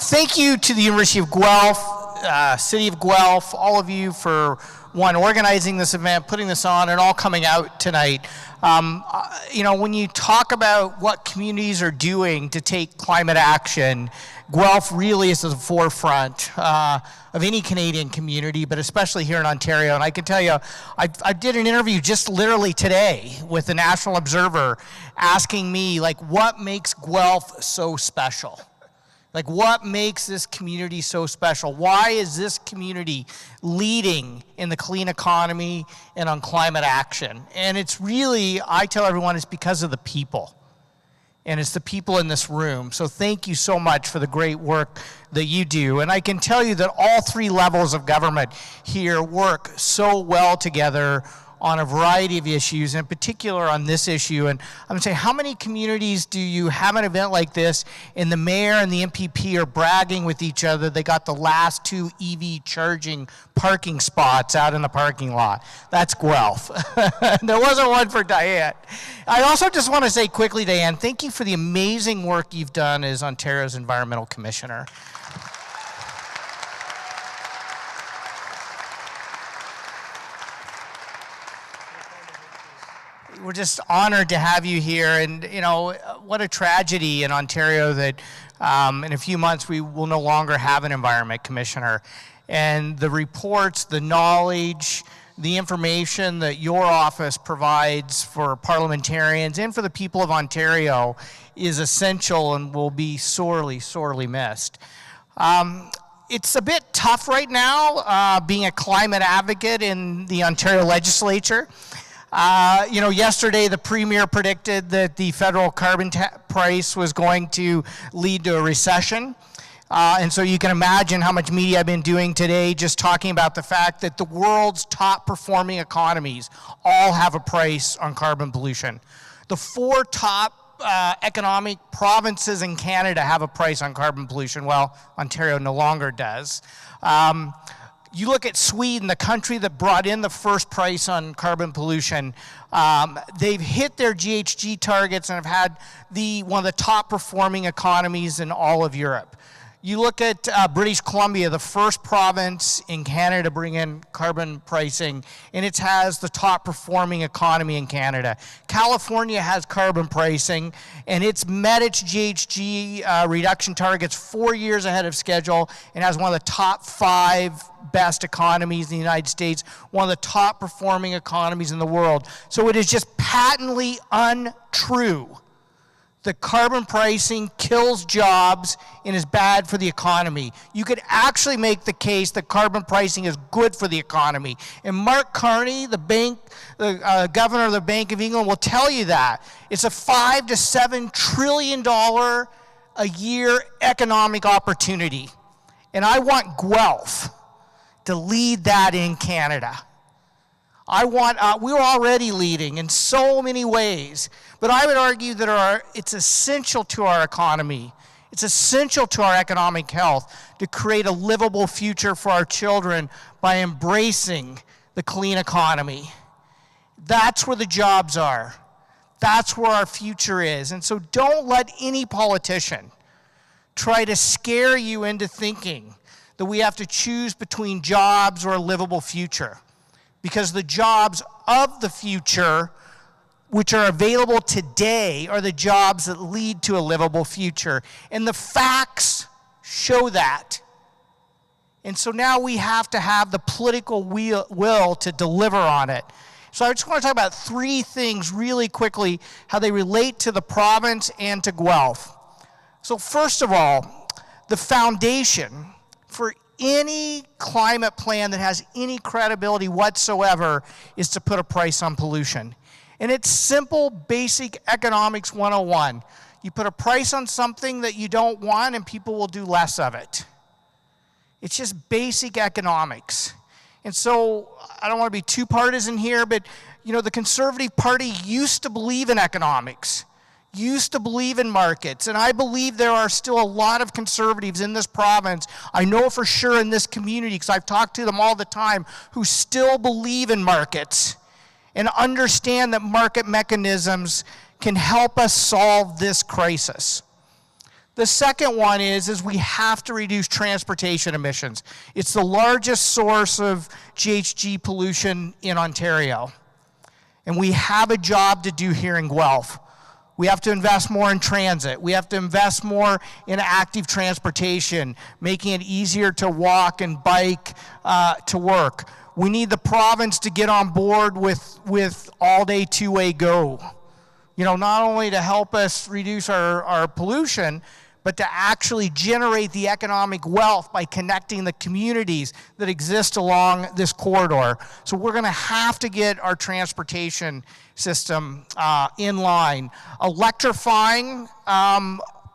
thank you to the University of Guelph, City of Guelph, all of you for, one, organizing this event, putting this on, and all coming out tonight. You know, when you talk about what communities are doing to take climate action, Guelph really is at the forefront of any Canadian community, but especially here in Ontario. And I can tell you, I did an interview just literally today with the National Observer asking me, like, what makes Guelph so special? Like, what makes this community so special? Why is this community leading in the clean economy and on climate action? And it's really, I tell everyone, it's because of the people. And it's the people in this room. So thank you so much for the great work that you do. And I can tell you that all three levels of government here work so well together on a variety of issues, in particular on this issue. And I'm gonna say, how many communities do you have an event like this and the mayor and the MPP are bragging with each other they got the last 2 EV charging parking spots out in the parking lot? That's Guelph. There wasn't one for Dianne. I also just want to say quickly, Dianne, thank you for the amazing work you've done as Ontario's Environmental Commissioner. We're just honored to have you here, and you know, what a tragedy in Ontario that in a few months we will no longer have an environment commissioner. And the reports, the knowledge, the information that your office provides for parliamentarians and for the people of Ontario is essential and will be sorely, sorely missed. It's a bit tough right now being a climate advocate in the Ontario legislature. You know, yesterday the Premier predicted that the federal carbon price was going to lead to a recession. And so you can imagine how much media I've been doing today just talking about the fact that the world's top performing economies all have a price on carbon pollution. The 4 top economic provinces in Canada have a price on carbon pollution. Well, Ontario no longer does. You look at Sweden, the country that brought in the first price on carbon pollution. They've hit their GHG targets and have had one of the top performing economies in all of Europe. You look at British Columbia, the first province in Canada to bring in carbon pricing, and it has the top performing economy in Canada. California has carbon pricing, and it's met its GHG reduction targets 4 years ahead of schedule, and has one of the top 5 best economies in the United States, one of the top performing economies in the world. So it is just patently untrue that carbon pricing kills jobs and is bad for the economy. You could actually make the case that carbon pricing is good for the economy. And Mark Carney, the governor of the Bank of England, will tell you that. It's a $5 to $7 trillion a year economic opportunity. And I want Guelph to lead that in Canada. We're already leading in so many ways, but I would argue that it's essential to our economy. It's essential to our economic health to create a livable future for our children by embracing the clean economy. That's where the jobs are. That's where our future is. And so don't let any politician try to scare you into thinking that we have to choose between jobs or a livable future. Because the jobs of the future, which are available today, are the jobs that lead to a livable future. And the facts show that. And so now we have to have the political will to deliver on it. So I just want to talk about 3 things really quickly, how they relate to the province and to Guelph. So first of all, the foundation for any climate plan that has any credibility whatsoever is to put a price on pollution. And it's simple, basic economics 101. You put a price on something that you don't want and people will do less of it. It's just basic economics. And so I don't want to be too partisan here, but you know, the Conservative Party used to believe in economics, used to believe in markets, and I believe there are still a lot of Conservatives in this province, I know for sure in this community because I've talked to them all the time, who still believe in markets and understand that market mechanisms can help us solve this crisis. The second one is we have to reduce transportation emissions. It's the largest source of GHG pollution in Ontario. And we have a job to do here in Guelph. We have to invest more in transit. We have to invest more in active transportation, making it easier to walk and bike to work. We need the province to get on board with all-day two-way go. You know, not only to help us reduce our pollution, but to actually generate the economic wealth by connecting the communities that exist along this corridor. So we're going to have to get our transportation system in line. Electrifying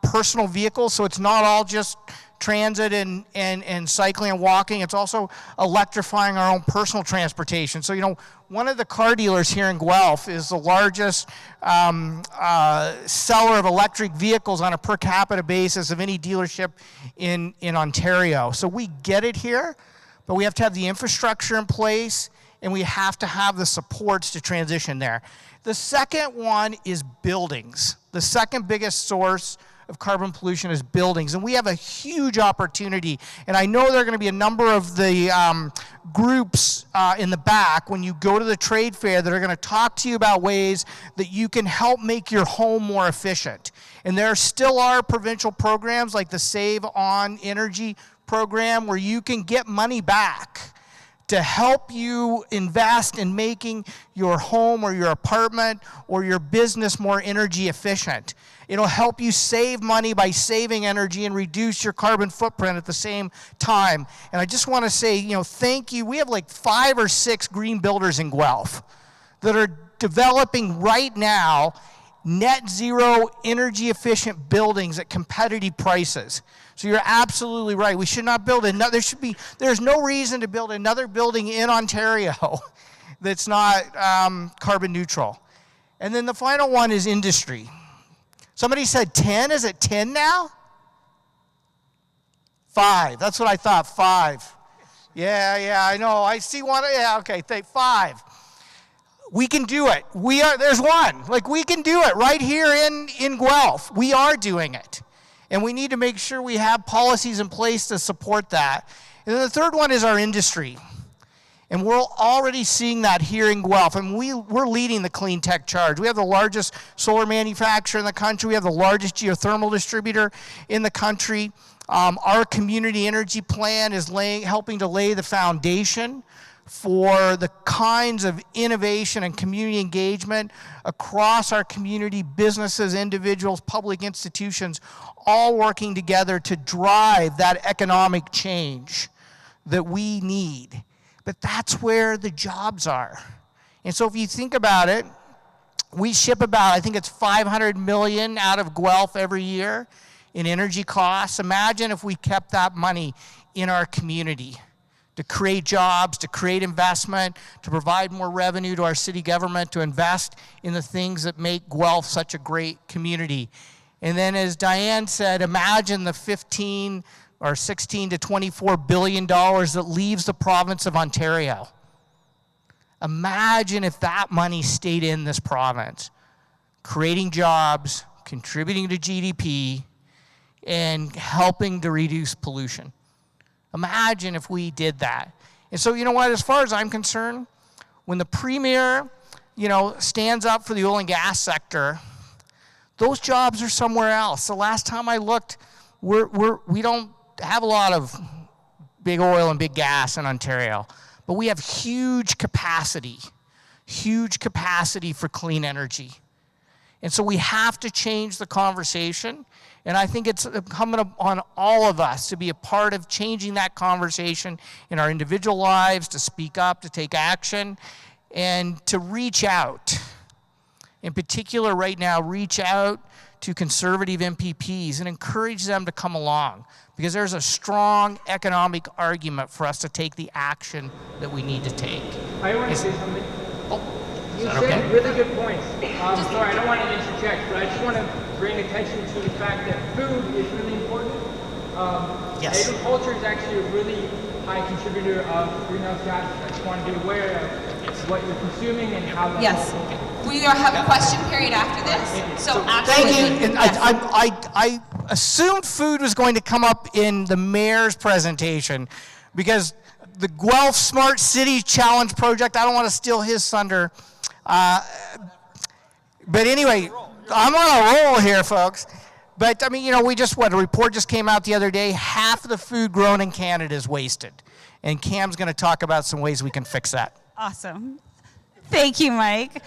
personal vehicles, so it's not all just transit and cycling and walking. It's also electrifying our own personal transportation. So, you know, one of the car dealers here in Guelph is the largest seller of electric vehicles on a per capita basis of any dealership in Ontario. So we get it here, but we have to have the infrastructure in place, and we have to have the supports to transition there. The second one is buildings. The second biggest source of carbon pollution is buildings, and we have a huge opportunity. And I know there are going to be a number of the groups in the back when you go to the trade fair that are going to talk to you about ways that you can help make your home more efficient. And there still are provincial programs like the Save on Energy program where you can get money back to help you invest in making your home or your apartment or your business more energy efficient. It'll help you save money by saving energy and reduce your carbon footprint at the same time. And I just want to say, you know, thank you. We have like 5 or 6 green builders in Guelph that are developing right now net zero energy efficient buildings at competitive prices. So you're absolutely right. We should not build another, there's no reason to build another building in Ontario that's not carbon neutral. And then the final one is industry. Somebody said 10, is it 10 now? 5, that's what I thought, 5. Yeah, I know, I see one, yeah, okay, 5. We can do it. There's one, like we can do it right here in Guelph. We are doing it. And we need to make sure we have policies in place to support that. And then the third one is our industry. And we're already seeing that here in Guelph. And we're leading the clean tech charge. We have the largest solar manufacturer in the country. We have the largest geothermal distributor in the country. Our community energy plan is helping to lay the foundation for the kinds of innovation and community engagement across our community, businesses, individuals, public institutions, all working together to drive that economic change that we need. But that's where the jobs are. And so if you think about it, we ship about, I think it's 500 million out of Guelph every year in energy costs. Imagine if we kept that money in our community to create jobs, to create investment, to provide more revenue to our city government, to invest in the things that make Guelph such a great community. And then as Dianne said, imagine the 15 or 16 to $24 billion that leaves the province of Ontario. Imagine if that money stayed in this province, creating jobs, contributing to GDP, and helping to reduce pollution. Imagine if we did that. And so, you know what, as far as I'm concerned, when the Premier, you know, stands up for the oil and gas sector, those jobs are somewhere else. The last time I looked, we don't have a lot of big oil and big gas in Ontario, but we have huge capacity for clean energy. And so we have to change the conversation. And I think it's incumbent on all of us to be a part of changing that conversation in our individual lives, to speak up, to take action, and to reach out. In particular, right now, reach out to Conservative MPPs and encourage them to come along, because there's a strong economic argument for us to take the action that we need to take. I want to say something. You said okay? Really good points. Sorry, I don't want to interject, but I just want to bring attention to the fact that food is really important. Yes. Agriculture is actually a really high contributor of greenhouse gases. I just want to be aware of what you're consuming and how that's Yes. We are have a question period after this. So Thank you. And assumed food was going to come up in the mayor's presentation because the Guelph Smart City Challenge project, I don't want to steal his thunder. But anyway, I'm on a roll here, folks. But I mean, you know, a report just came out the other day. Half of the food grown in Canada is wasted. And Cam's going to talk about some ways we can fix that. Awesome. Thank you, Mike.